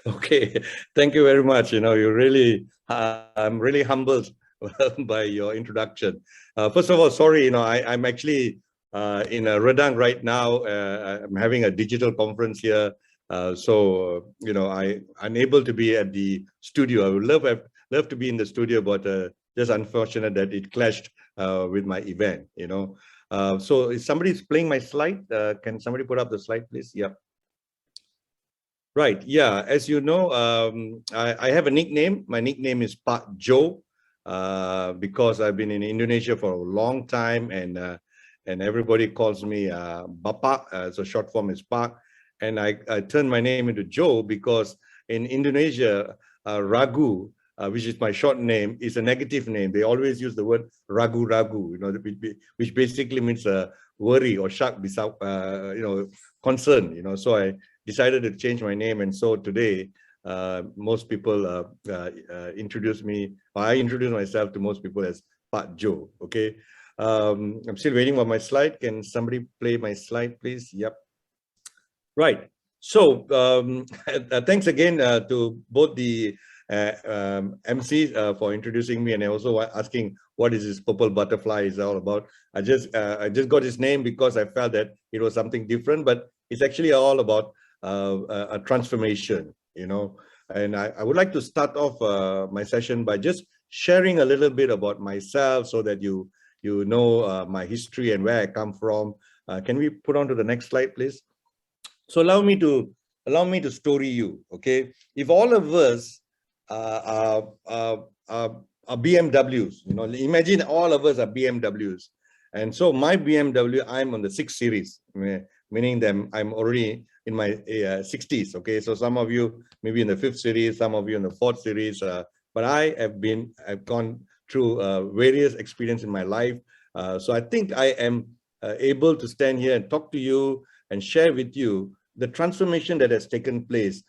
Okay, thank you very much. You really, I'm really humbled by your introduction. First of all, sorry, I'm actually in Redang right now. I'm having a digital conference here. I'm unable to be at the studio. I would love to be in the studio, but just unfortunate that it clashed with my event. So is somebody playing my slide? Can somebody put up the slide, please? Yeah. Right. Yeah. As you know, I have a nickname. My nickname is Pak Joe, because I've been in Indonesia for a long time, and everybody calls me Bapak. So short form is Pak, and I turned my name into Joe because in Indonesia, Ragu, which is my short name, is a negative name. They always use the word ragu, which basically means worry or shock, concern. So I decided to change my name, and so today most people introduce me, or I introduce myself to most people as Pak Joe. Okay. I'm still waiting for my slide. Can somebody play my slide, please? Yep. Right. So thanks again to both the MCs for introducing me, and also asking what is this purple butterfly is all about. I just got his name because I felt that it was something different, but it's actually all about a transformation, And I would like to start off my session by just sharing a little bit about myself so that you know my history and where I come from. Can we put on to the next slide, please? So allow me to story you. Okay, if all of us are BMWs, imagine all of us are BMWs, and so my BMW, I'm on the 6 Series, meaning that I'm already in my 60s. Okay, so some of you maybe in the 5th Series, some of you in the 4th Series, but I've gone through various experiences in my life. So I think I am able to stand here and talk to you and share with you the transformation that has taken place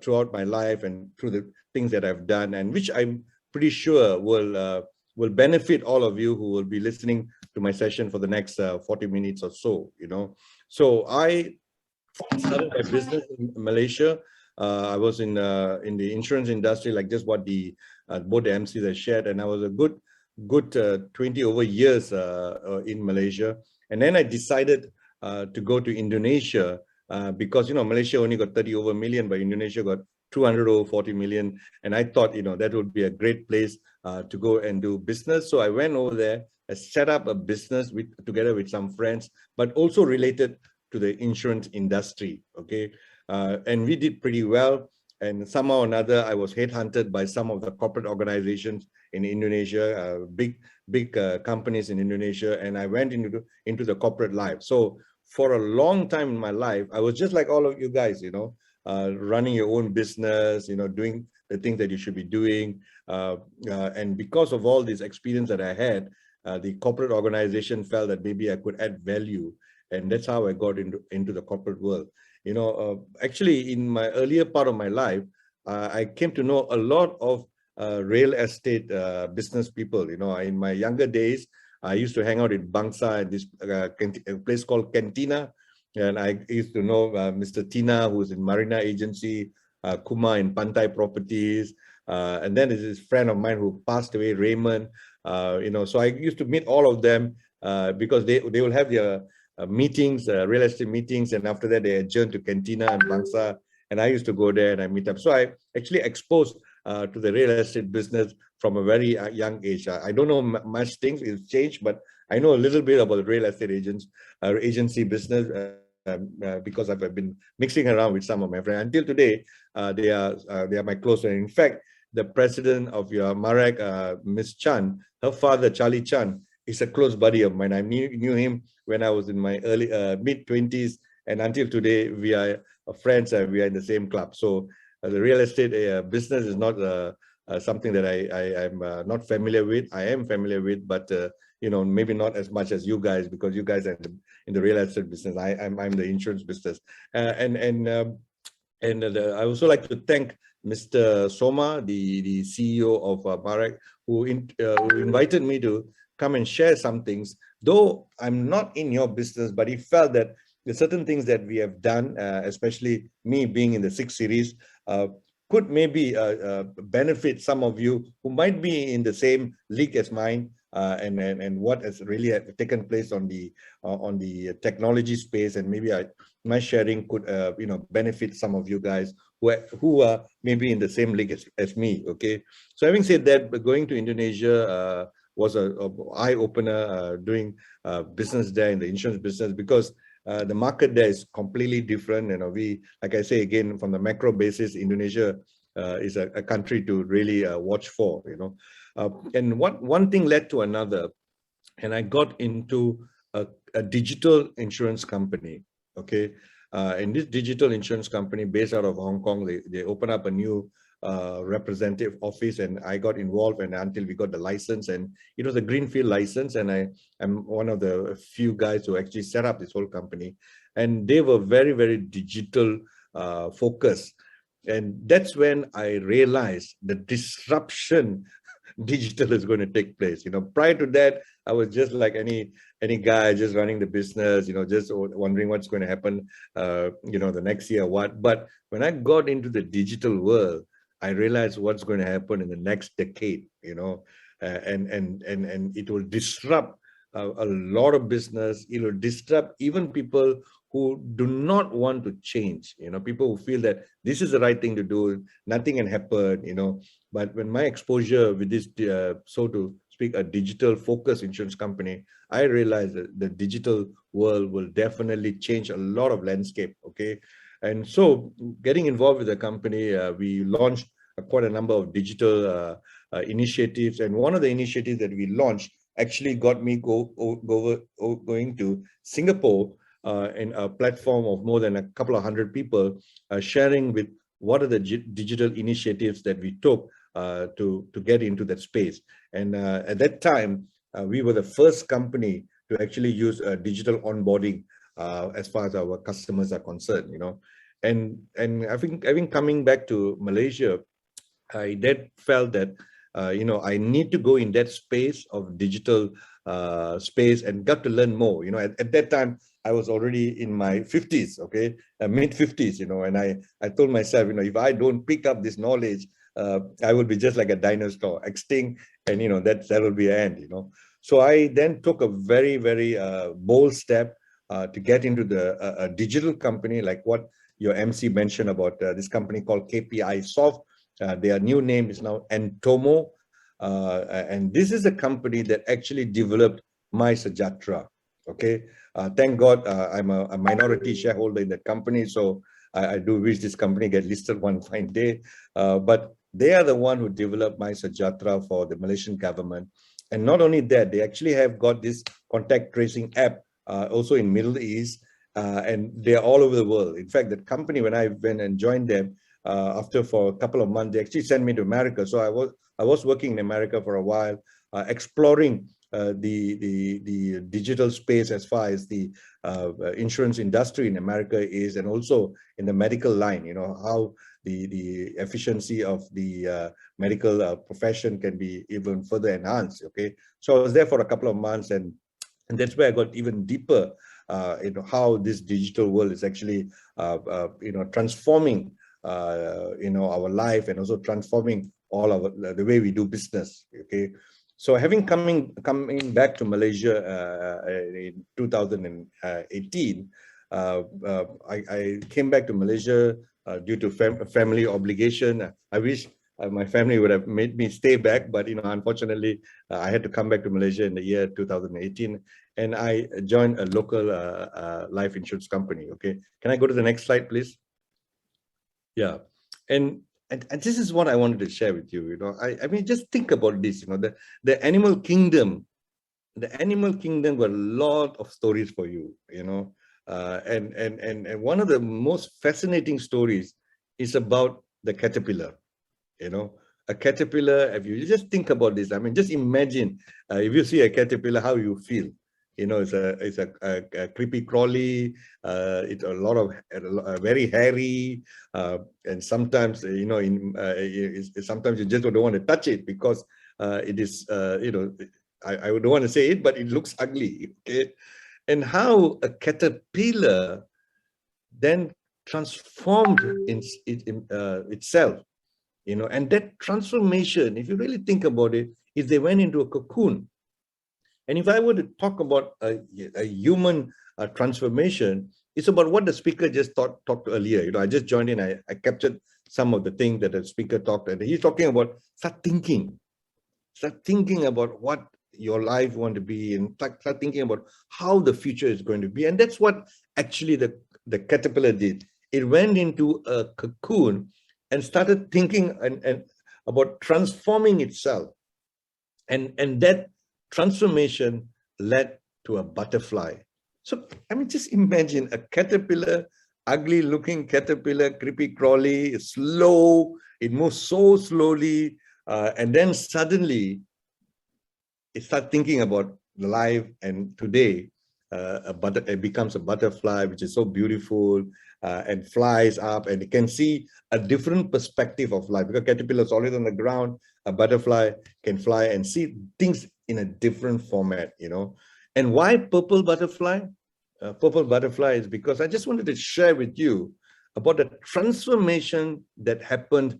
throughout my life and through the things that I've done, and which I'm pretty sure will benefit all of you who will be listening to my session for the next 40 minutes or so. So I started my business in Malaysia. I was in the insurance industry, like just what both the MCs have shared, and I was a good 20 over years in Malaysia. And then I decided to go to Indonesia because Malaysia only got 30 over million, but Indonesia got 200 over 40 million, and I thought that would be a great place to go and do business. So I went over there. I set up a business together with some friends, but also related to the insurance industry. Okay, and we did pretty well. And somehow or another, I was headhunted by some of the corporate organizations in Indonesia, big companies in Indonesia, and I went into the corporate life. So for a long time in my life, I was just like all of you guys, running your own business, doing the things that you should be doing. And because of all this experience that I had, the corporate organization felt that maybe I could add value. And that's how I got into the corporate world. Actually, in my earlier part of my life, I came to know a lot of real estate business people. In my younger days, I used to hang out in Bangsa at this place called Cantina. And I used to know Mr. Tina, who's in Marina Agency, Kuma in Pantai Properties. And then there's this friend of mine who passed away, Raymond. So I used to meet all of them because they will have their meetings, real estate meetings, and after that they adjourn to Cantina and Bangsa, and I used to go there and I meet up. So I actually exposed to the real estate business from a very young age. I don't know much things, it's changed, but I know a little bit about the real estate agency business because I've been mixing around with some of my friends. Until today, they are my close friends. In fact, the president of your MAREC, Miss Chan, her father, Charlie Chan, is a close buddy of mine. I knew him when I was in my early mid-20s, and until today we are friends and we are in the same club. So the real estate business is not something that I'm not familiar with. I am familiar with, but maybe not as much as you guys, because you guys are in the real estate business. I'm the insurance business, and I also like to thank Mr. Soma, the CEO of MAREC, who invited me to come and share some things. Though I'm not in your business, but he felt that there's certain things that we have done, especially me being in the 6 Series, could maybe benefit some of you who might be in the same league as mine, and what has really taken place on the technology space, and maybe my sharing could benefit some of you guys who are maybe in the same league as me. Okay, so having said that, going to Indonesia was a eye opener, doing business there in the insurance business, because the market there is completely different. We, like I say again, from the macro basis, Indonesia is a country to really watch for. And one thing led to another, and I got into a digital insurance company. Okay, and this digital insurance company based out of Hong Kong, they opened up a new representative office, and I got involved, and until we got the license, and it was a greenfield license, and I'm one of the few guys who actually set up this whole company, and they were very, very digital focused. And that's when I realized the disruption digital is going to take place. Prior to that, I was just like any guy just running the business, just wondering what's going to happen, the next year, what. But when I got into the digital world, I realized what's going to happen in the next decade, and it will disrupt a lot of business. It will disrupt even people who do not want to change, people who feel that this is the right thing to do, nothing can happen, But when my exposure with this, so to speak, a digital focused insurance company, I realized that the digital world will definitely change a lot of landscape. Okay. And so getting involved with the company, we launched quite a number of digital initiatives. And one of the initiatives that we launched actually got me going to Singapore, in a platform of more than a couple of hundred people, sharing with what are the digital initiatives that we took to get into that space. And at that time, we were the first company to actually use digital onboarding as far as our customers are concerned. And having coming back to Malaysia, I then felt that I need to go in that space of digital space and got to learn more. At that time, I was already in my 50s, okay, mid 50s, and I told myself, if I don't pick up this knowledge, I will be just like a dinosaur, extinct, and that will be an end. So I then took a very, very bold step to get into the digital company, like what your MC mentioned about this company called KPI Soft. Their new name is now Entomo, and this is a company that actually developed My Sejahtera. Okay, thank God I'm a minority shareholder in that company, so I do wish this company get listed one fine day. But they are the one who developed My Sejahtera for the Malaysian government, and not only that, they actually have got this contact tracing app also in Middle East, and they are all over the world. In fact, that company, when I went and joined them, after for a couple of months, they actually sent me to America. So I was working in America for a while, exploring the digital space as far as the insurance industry in America is, and also in the medical line, how the efficiency of the medical profession can be even further enhanced. Okay, so I was there for a couple of months, and that's where I got even deeper how this digital world is actually transforming our life, and also transforming all of the way we do business. Okay, so having coming back to Malaysia in 2018, I came back to Malaysia due to family obligation. I wish my family would have made me stay back, but unfortunately, I had to come back to Malaysia in the year 2018, and I joined a local life insurance company. Okay, can I go to the next slide, please? Yeah, and this is what I wanted to share with you. I mean, just think about this. The animal kingdom, got a lot of stories for you. And one of the most fascinating stories is about the caterpillar. A caterpillar. If you just think about this, I mean, just imagine if you see a caterpillar, how you feel. It's a creepy crawly. It's a lot of very hairy, and sometimes sometimes you just don't want to touch it because it is I don't want to say it, but it looks ugly. Okay, and how a caterpillar then transformed itself and that transformation, if you really think about it, is they went into a cocoon. And if I were to talk about a human transformation, it's about what the speaker just talked earlier. I just joined in, I captured some of the things that the speaker talked, and he's talking about start thinking about what your life want to be, and start thinking about how the future is going to be. And that's what actually the caterpillar did. It went into a cocoon and started thinking and about transforming itself. And that transformation led to a butterfly. So, I mean, just imagine a caterpillar, ugly looking caterpillar, creepy crawly, slow, it moves so slowly. And then suddenly it starts thinking about life. And today, it becomes a butterfly, which is so beautiful and flies up, and it can see a different perspective of life, because caterpillar is always on the ground. A butterfly can fly and see things in a different format, And why purple butterfly? Purple butterfly is because I just wanted to share with you about the transformation that happened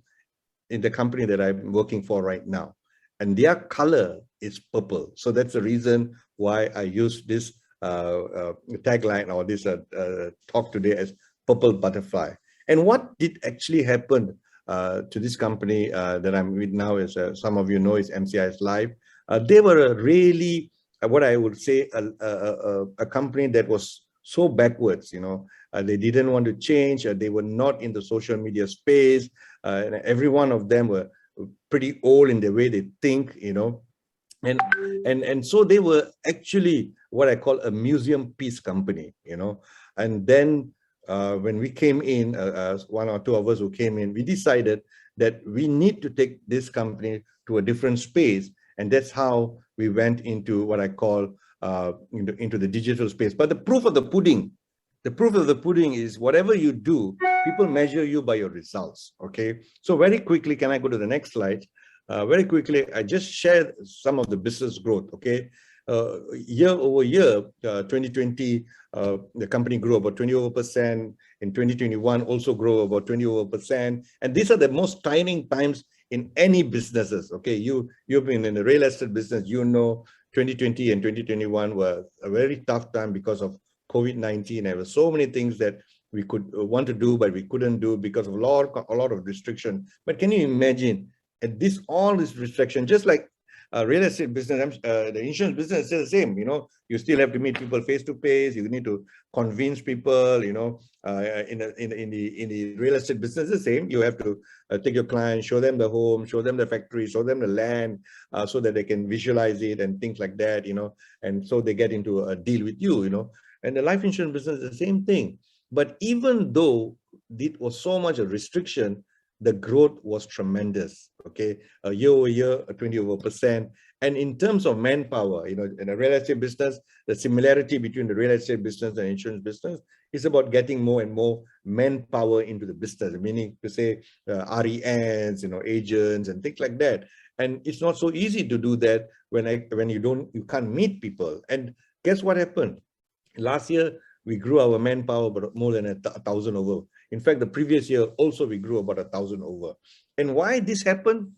in the company that I'm working for right now. And their color is purple. So that's the reason why I use this tagline or this talk today as purple butterfly. And what did actually happen to this company that I'm with now is, some of you know, is MCIS Live. They were a really, what I would say, a company that was so backwards, they didn't want to change. They were not in the social media space. And every one of them were pretty old in the way they think, and so they were actually what I call a museum piece company, And then when we came in, one or two of us who came in, we decided that we need to take this company to a different space. And that's how we went into what I call into the digital space. But the proof of the pudding is whatever you do, people measure you by your results, okay? So very quickly, can I go to the next slide? Very quickly, I just shared some of the business growth, okay? Year over year, 2020, the company grew about 20%. In 2021, also grow about 20%. And these are the most trying times in any businesses, okay? You've been in the real estate business, 2020 and 2021 were a very tough time because of COVID-19. There were so many things that we could want to do, but we couldn't do because of a lot of restriction. But can you imagine all this restriction, just like real estate business, the insurance business is still the same. You still have to meet people face to face. You need to convince people. In the real estate business, the same. You have to take your client, show them the home, show them the factory, show them the land, so that they can visualize it and things like that. And so they get into a deal with you. And the life insurance business is the same thing. But even though it was so much a restriction, the growth was tremendous, okay? Year over year, 20%. And in terms of manpower, in a real estate business, the similarity between the real estate business and insurance business is about getting more and more manpower into the business, meaning to say RENs, agents and things like that. And it's not so easy to do that when you can't meet people. And guess what happened? Last year, we grew our manpower by more than 1,000 over. In fact, the previous year also we grew about 1,000 over. And why this happened?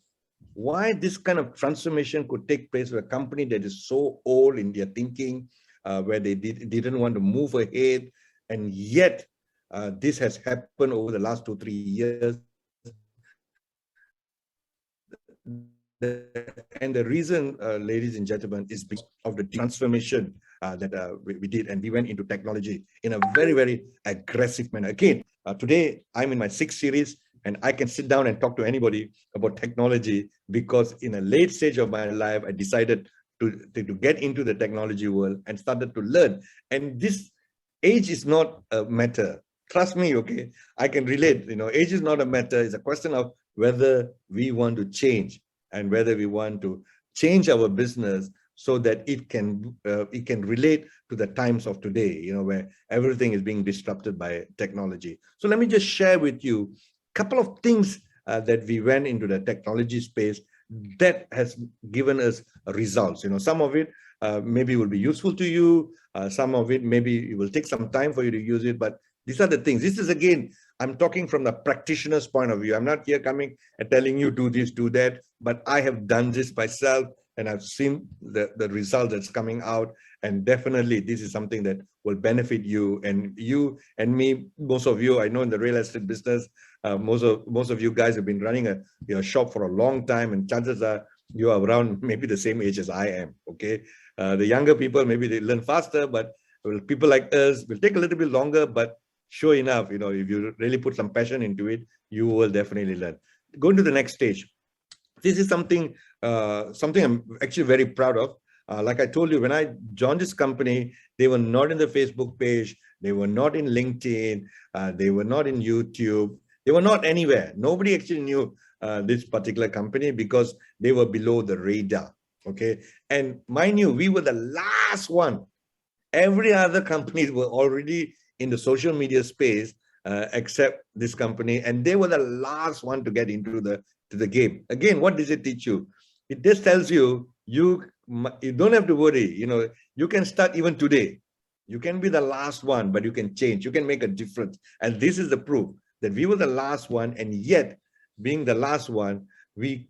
Why this kind of transformation could take place with a company that is so old in their thinking, where they didn't want to move ahead, and yet this has happened over the last 2-3 years. And the reason, ladies and gentlemen, is because of the transformation that we did, and we went into technology in a very, very aggressive manner. Again, today I'm in my 6th series, and I can sit down and talk to anybody about technology because in a late stage of my life, I decided to get into the technology world and started to learn. And this age is not a matter. Trust me, okay? I can relate. Age is not a matter. It's a question of whether we want to change and whether we want to change our business so that it can relate to the times of today, where everything is being disrupted by technology. So let me just share with you a couple of things that we went into the technology space that has given us results. Some of it maybe will be useful to you. Some of it maybe it will take some time for you to use it, but these are the things. This is, again, I'm talking from the practitioner's point of view. I'm not here coming and telling you do this, do that, but I have done this myself and I've seen the result that's coming out. And definitely this is something that will benefit you and me. Most of you, I know in the real estate business, most of you guys have been running your shop for a long time, and chances are you are around maybe the same age as I am. Okay, the younger people, maybe they learn faster, but people like us will take a little bit longer. But sure enough, if you really put some passion into it, you will definitely learn. Going to the next stage. This is something I'm actually very proud of. Like I told you, when I joined this company, they were not in the Facebook page, they were not in LinkedIn, they were not in YouTube, they were not anywhere. Nobody actually knew this particular company because they were below the radar. Okay, and mind you, we were the last one. Every other companies were already in the social media space, except this company, and they were the last one to get into the game. Again, what does it teach you? It just tells you you don't have to worry. You can start even today. You can be the last one, but you can change. You can make a difference, and this is the proof that we were the last one, and yet being the last one, we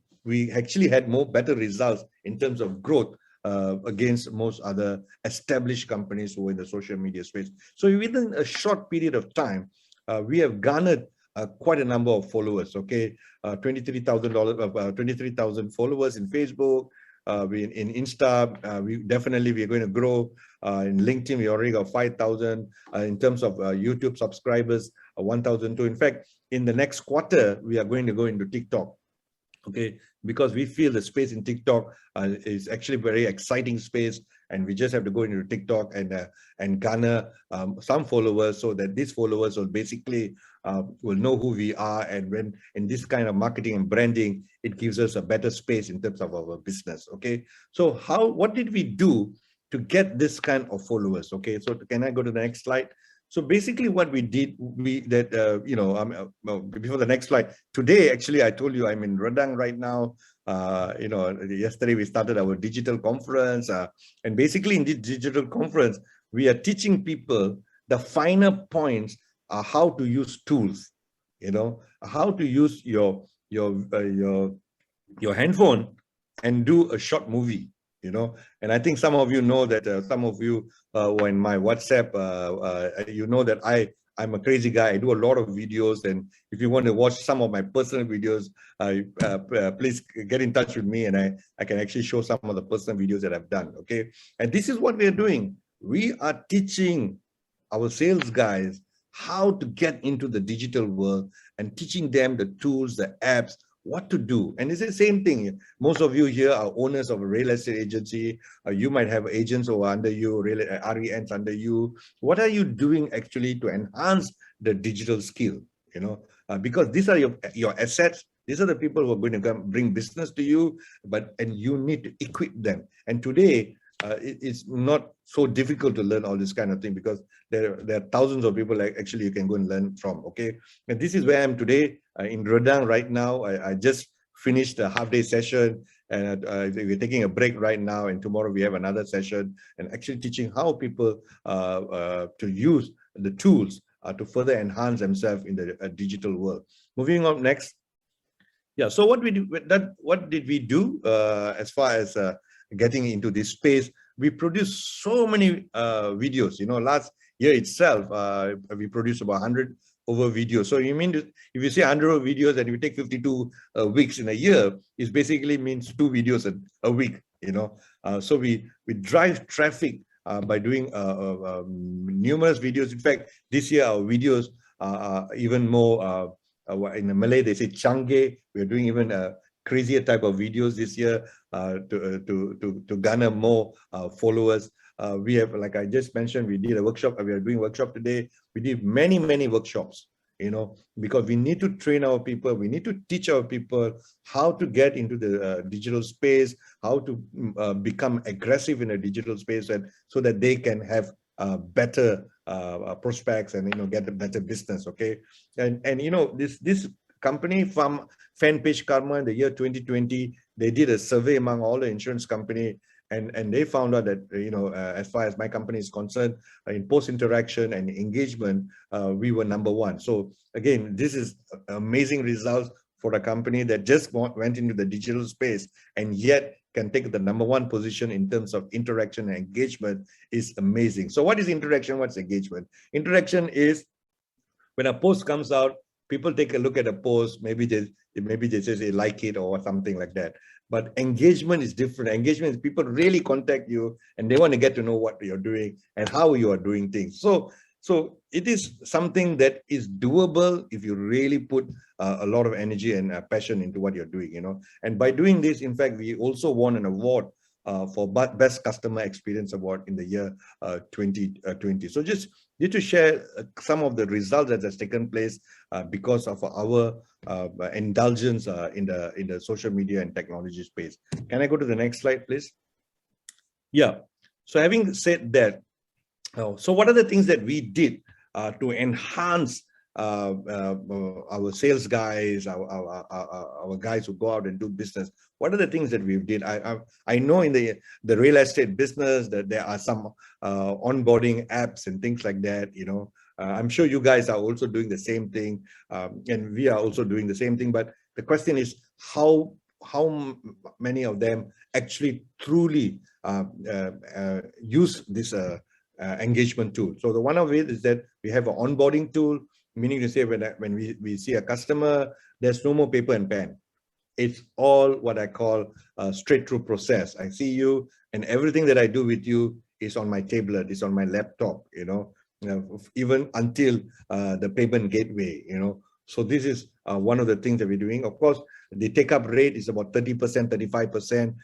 actually had better results in terms of growth against most other established companies who are in the social media space. So within a short period of time, we have garnered quite a number of followers. Okay, 23,000 followers in Facebook. In Insta, we're going to grow. In LinkedIn, we already got 5,000. In terms of YouTube subscribers, 1,002. In fact, in the next quarter, we are going to go into TikTok. Okay, because we feel the space in TikTok is actually very exciting space, and we just have to go into TikTok and garner some followers, so that these followers will basically will know who we are. And when in this kind of marketing and branding, it gives us a better space in terms of our business. Okay, so what did we do to get this kind of followers? Okay, so can I go to the next slide? So basically what we did, before the next slide, today, actually, I told you I'm in Redang right now. Yesterday we started our digital conference. And basically in this digital conference, we are teaching people the finer points, how to use tools, how to use your handphone and do a short movie. And I think some of you know that some of you were in my WhatsApp, you know that I'm a crazy guy. I do a lot of videos, and if you want to watch some of my personal videos, please get in touch with me, and I can actually show some of the personal videos that I've done. Okay, and this is what we are doing. We are teaching our sales guys how to get into the digital world and teaching them the tools, the apps, what to do. And it's the same thing. Most of you here are owners of a real estate agency. You might have agents who are under you, RENs under you. What are you doing actually to enhance the digital skill? Because these are your assets. These are the people who are going to come bring business to you, and you need to equip them. And today, it's not so difficult to learn all this kind of thing, because there are thousands of people actually you can go and learn from. Okay, and this is where I am today, in Redang right now. I just finished a half-day session, and we're taking a break right now, and tomorrow we have another session, and actually teaching how people to use the tools to further enhance themselves in the digital world. Moving on next. Yeah, so what did we do as far as getting into this space? We produced so many videos. Last year itself, we produced about 100 over videos. So you mean, if you say 100 videos and you take 52 weeks in a year, it basically means 2 videos a week. So we drive traffic by doing numerous videos. In fact, this year our videos are even more. In Malay, they say canggih. We're doing even crazier type of videos this year to garner more followers. We have, like I just mentioned, we did a workshop. We are doing workshop today. We did many workshops, because we need to train our people. We need to teach our people how to get into the digital space, how to become aggressive in a digital space, and so that they can have better prospects and get a better business. Okay, and this company from Fan Page Karma in the year 2020, they did a survey among all the insurance company, and they found out that, as far as my company is concerned, in post interaction and engagement, we were #1. So again, this is amazing results for a company that just went into the digital space and yet can take the #1 position in terms of interaction and engagement is amazing. So what is interaction? What's engagement? Interaction is when a post comes out, people take a look at a post, maybe they say they like it or something like that. But engagement is different. Engagement is people really contact you and they want to get to know what you're doing and how you are doing things. So it is something that is doable if you really put a lot of energy and passion into what you're doing, And by doing this, in fact, we also won an award for Best Customer Experience Award in the year 2020. So just need to share some of the results that has taken place because of our indulgence in the social media and technology space. Can I go to the next slide, please? Yeah. So having said that, so what are the things that we did to enhance our sales guys, our guys who go out and do business? What are the things that we did? I know in the real estate business that there are some onboarding apps and things like that. I'm sure you guys are also doing the same thing, and we are also doing the same thing. But the question is how many of them actually truly use this engagement tool. So the one of it is that we have an onboarding tool, meaning to say when we see a customer, there's no more paper and pen. It's all what I call a straight through process. I see you and everything that I do with you is on my tablet, is on my laptop, even until the payment gateway, So this is one of the things that we're doing. Of course, the take-up rate is about 30%, 35%.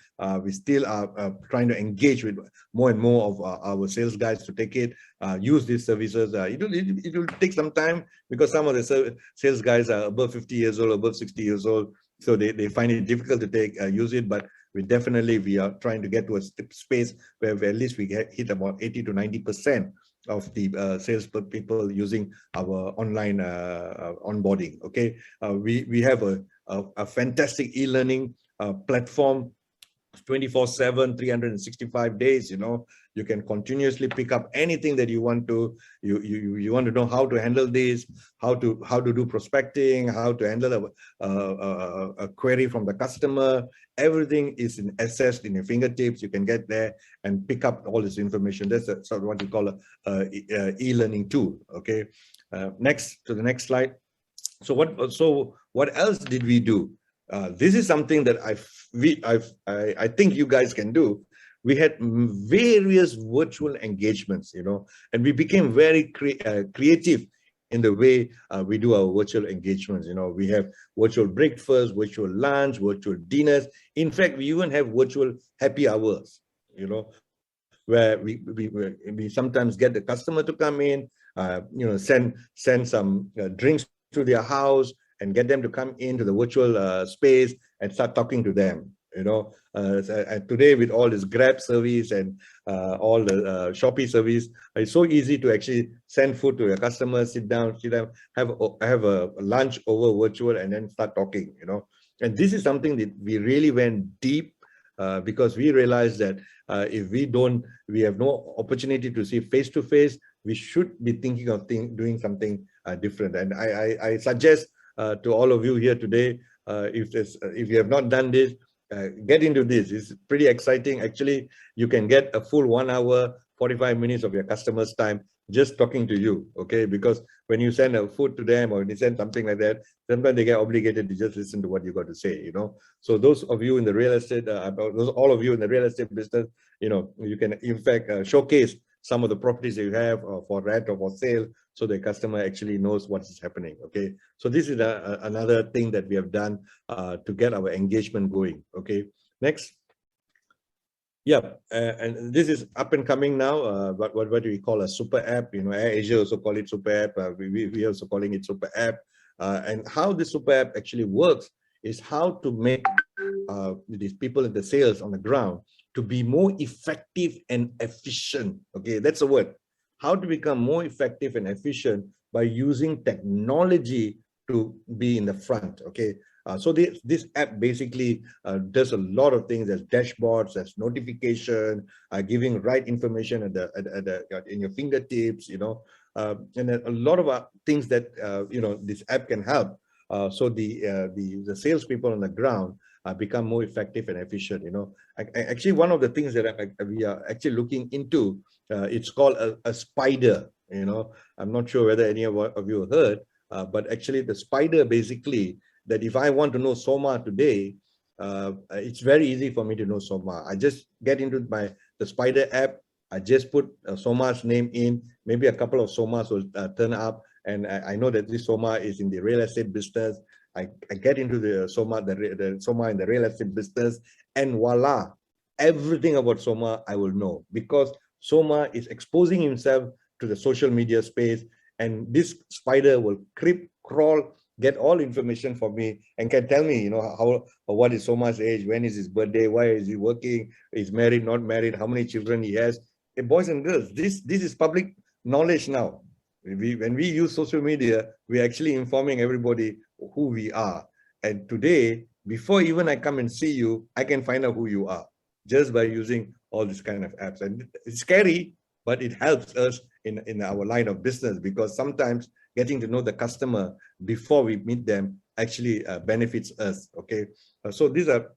We still are trying to engage with more and more of our sales guys to take it, use these services. It will take some time because some of the sales guys are above 50 years old, above 60 years old. So they find it difficult to use it, but we are trying to get to a space where at least we hit about 80 to 90% of the sales people using our online onboarding. Okay, we have a fantastic e-learning platform, 24/7, 365 days. You can continuously pick up anything that you want to. You want to know how to handle this, how to do prospecting, how to handle a query from the customer. Everything is assessed in your fingertips. You can get there and pick up all this information. That's sort of what we call a e-learning tool. Okay, next to the next slide. So what else did we do? This is something that I think you guys can do. We had various virtual engagements, and we became very creative in the way we do our virtual engagements. We have virtual breakfast, virtual lunch, virtual dinners. In fact, we even have virtual happy hours, where we sometimes get the customer to come in, send some drinks to their house and get them to come into the virtual space and start talking to them. Today with all this Grab service and all the Shopee service, it's so easy to actually send food to your customers, sit down, have a lunch over virtual, and then start talking. And this is something that we really went deep because we realized that if we have no opportunity to see face to face, we should be thinking of doing something different. And I suggest to all of you here today, if you have not done this, get into this. It's pretty exciting. Actually, you can get a full 1 hour, 45 minutes of your customer's time just talking to you, okay? Because when you send a food to them or you send something like that, sometimes they get obligated to just listen to what you got to say, So those of you in the real estate, all of you in the real estate business, you can in fact showcase some of the properties that you have for rent or for sale, so the customer actually knows what is happening. Okay, so this is another thing that we have done to get our engagement going. Okay, next. Yeah, and this is up and coming now. What do we call a super app? AirAsia also call it super app. We also calling it super app. And how the super app actually works is how to make these people in the sales on the ground to be more effective and efficient. Okay, that's a word. How to become more effective and efficient by using technology to be in the front. Okay, So this app basically does a lot of things. There's dashboards, there's notification, giving right information in your fingertips, and a lot of things that this app can help. So the salespeople on the ground become more effective and efficient. Actually, one of the things that we are actually looking into, it's called a spider. I'm not sure whether any of you heard, but actually the spider basically, that if I want to know Soma today, it's very easy for me to know Soma. I just get into the Spider app. I just put Soma's name in. Maybe a couple of Somas will turn up, and I know that this Soma is in the real estate business. I get into the Soma, the Soma in the real estate business, and voila, everything about Soma I will know, because Soma is exposing himself to the social media space, and this spider will creep, crawl, get all information for me, and can tell me, what is Soma's age, when is his birthday, why is he working, is married, not married, how many children he has. Hey, boys and girls, this is public knowledge now. When we use social media, we're actually informing everybody who we are. And today, before even I come and see you, I can find out who you are just by using all this kind of apps. And it's scary, but it helps us in our line of business, because sometimes getting to know the customer before we meet them actually benefits us. Okay, so these are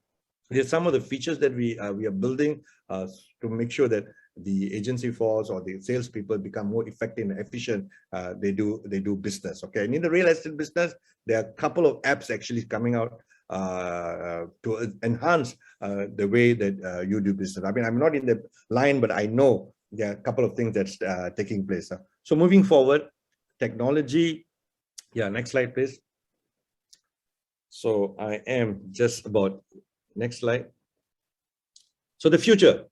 some of the features that we are building to make sure that the agency force or the salespeople become more effective and efficient. They do business. Okay, and in the real estate business, there are a couple of apps actually coming out to enhance the way that you do business. I mean, I'm not in the line, but I know there are a couple of things that's taking place. So moving forward, technology. Yeah, next slide, please. So I am just about, next slide. So the future.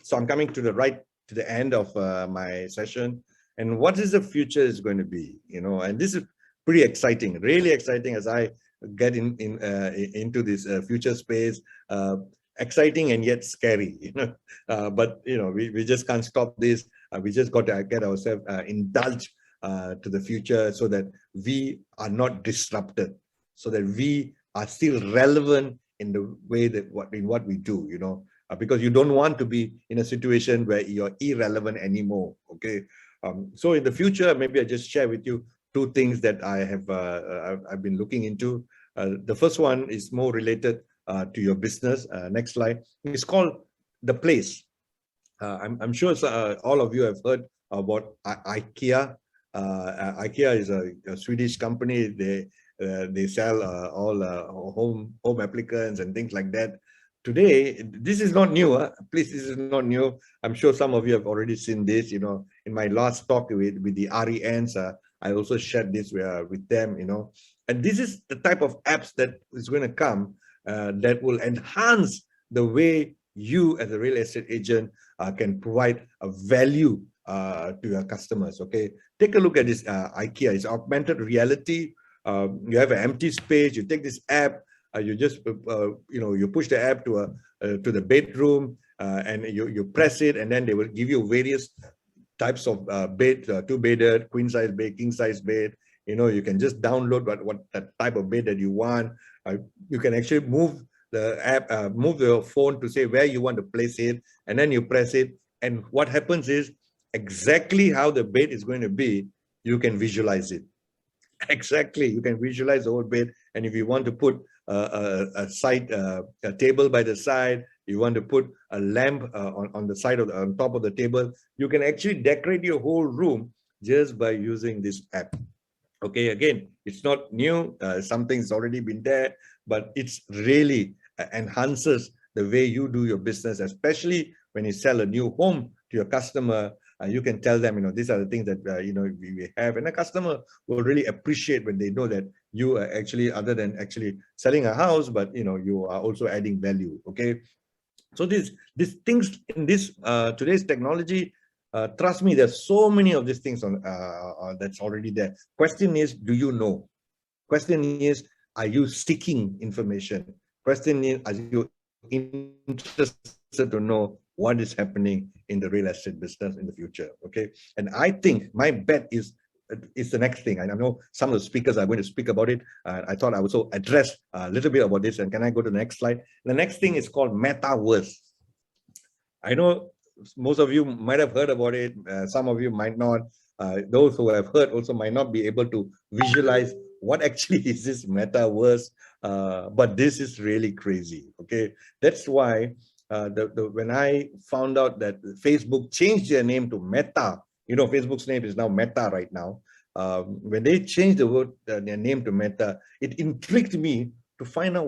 So I'm coming to the end of my session. And what is the future is going to be, and this is pretty exciting, really exciting as I get into this future space. Exciting and yet scary, but we just can't stop this. We just got to get ourselves indulged to the future, so that we are not disrupted, so that we are still relevant in the way that what we do, because you don't want to be in a situation where you're irrelevant anymore. Okay, so in the future, maybe I just share with you two things that I have I've been looking into. The first one is more related to your business. Next slide. It's called The Place. I'm sure all of you have heard about IKEA. IKEA is a Swedish company. They sell all home applicants and things like that. Today, this is not new. Please, this is not new. I'm sure some of you have already seen this. In my last talk with the RENs, I also shared this with them. And this is the type of apps that is going to come that will enhance the way you as a real estate agent can provide a value to your customers. Okay, take a look at this IKEA. It's augmented reality. You have an empty space. You take this app. You just you push the app to the bedroom, and you press it, and then they will give you various types of bed, two-bedded, queen size bed, king size bed. You can just download what type of bed that you want. You can actually move the app, move your phone to say where you want to place it, and then you press it. And what happens is, exactly how the bed is going to be, you can visualize it. Exactly, you can visualize the whole bed. And if you want to put a table by the side, you want to put a lamp on the side on top of the table, you can actually decorate your whole room just by using this app. Okay, again, it's not new. Something's already been there, but it's really enhances the way you do your business, especially when you sell a new home to your customer. You can tell them, these are the things that we have, and the customer will really appreciate when they know that you are actually, other than actually selling a house, but you are also adding value. Okay, so these things in this today's technology, trust me, there's so many of these things on that's already there. Question is, do you know? Question is, are you seeking information? Question is, are you interested to know what is happening in the real estate business in the future? Okay, and I think my bet is is the next thing. And I know some of the speakers are going to speak about it. I thought I would also address a little bit about this. And can I go to the next slide? The next thing is called metaverse. I know most of you might have heard about it. Some of you might not. Those who have heard also might not be able to visualize what actually is this metaverse. But this is really crazy. Okay, that's why when I found out that Facebook changed their name to Meta, Facebook's name is now Meta right now. When they changed their name to Meta, it intrigued me to find out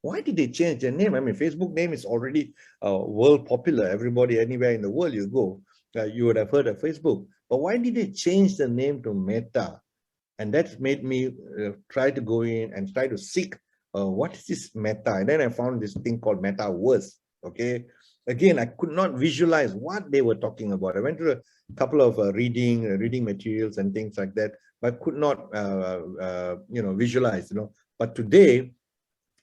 why did they change their name? I mean, Facebook name is already world popular. Everybody, anywhere in the world you go, you would have heard of Facebook. But why did they change the name to Meta? And that made me try to go in and try to seek what is this Meta? And then I found this thing called Metaverse. Okay. Again, I could not visualize what they were talking about. I went through a couple of reading materials and things like that, but could not, visualize. But today,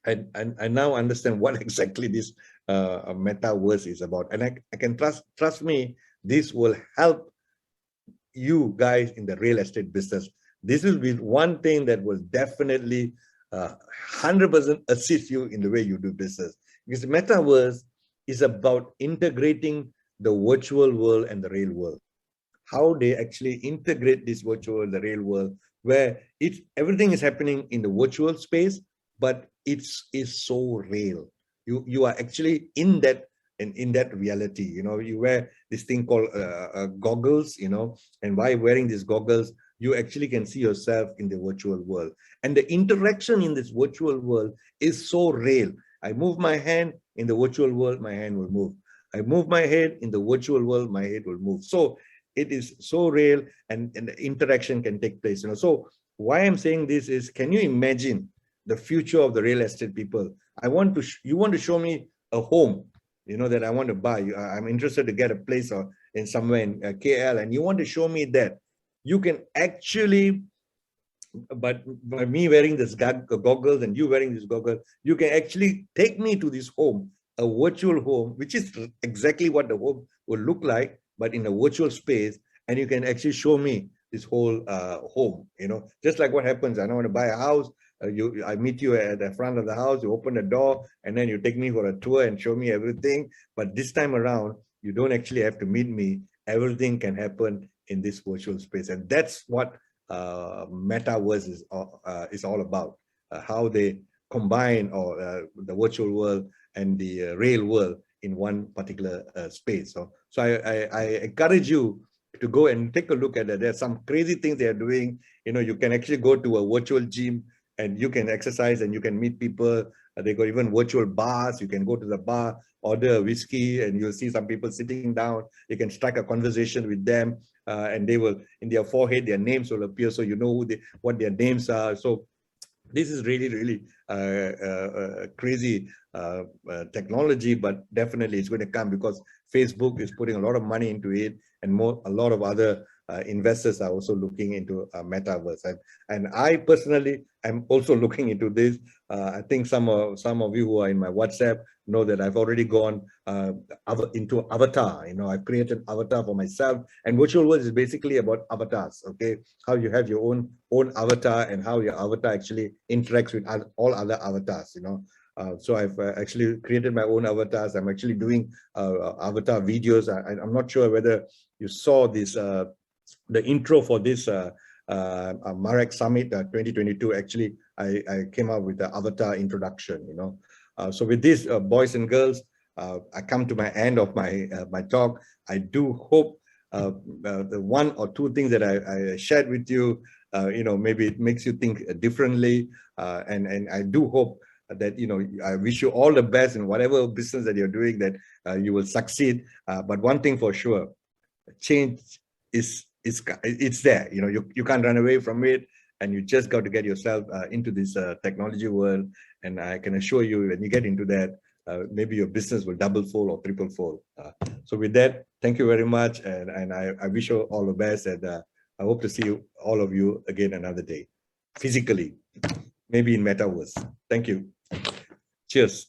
I now understand what exactly this metaverse is about, and I can trust me, this will help you guys in the real estate business. This will be one thing that will definitely 100% assist you in the way you do business, because the metaverse is about integrating the virtual world and the real world. How they actually integrate this virtual, the real world, where everything is happening in the virtual space, but it is so real. You are actually in that reality. You wear this thing called goggles, and by wearing these goggles, you actually can see yourself in the virtual world. And the interaction in this virtual world is so real. I move my hand in the virtual world, my hand will move. I move my head in the virtual world, my head will move. So it is so real, and the interaction can take place. So why I'm saying this is, can you imagine the future of the real estate people? You want to show me a home, that I want to buy. I'm interested to get a place or in somewhere in KL, and you want to show me that you can actually, but by me wearing this goggles and you wearing this goggles, you can actually take me to this home, a virtual home, which is exactly what the home will look like, but in a virtual space, and you can actually show me this whole home, just like what happens. I don't want to buy a house. I meet you at the front of the house, you open the door, and then you take me for a tour and show me everything. But this time around, you don't actually have to meet me. Everything can happen in this virtual space. And that's what metaverse is all about, how they combine the virtual world and the real world in one particular space. So I encourage you to go and take a look at it. There's some crazy things they are doing. You can actually go to a virtual gym and you can exercise and you can meet people. They got even virtual bars. You can go to the bar, order a whiskey, and you'll see some people sitting down. You can strike a conversation with them, and they will, in their forehead, their names will appear, so you know what their names are. So this is really, really crazy technology, but definitely it's going to come, because Facebook is putting a lot of money into it, and a lot of other investors are also looking into metaverse. And I personally am also looking into this. I think some of you who are in my WhatsApp know that I've already gone into avatar. I've created avatar for myself, and virtual world is basically about avatars. Okay, how you have your own avatar and how your avatar actually interacts with all other avatars. So I've actually created my own avatars. I'm actually doing avatar videos. I'm not sure whether you saw this, the intro for this MAREC Summit 2022. Actually, I came up with the avatar introduction. So with this, boys and girls, I come to my end of my talk. I do hope the one or two things that I shared with you, maybe it makes you think differently, and I do hope that I wish you all the best in whatever business that you're doing, that you will succeed. But one thing for sure, change it's there. You can't run away from it, and you just got to get yourself into this technology world. And I can assure you, when you get into that, maybe your business will double fold or triple fold. So with that, thank you very much, and I wish you all the best, and I hope to see all of you again another day, physically, maybe in metaverse. Thank you. Cheers.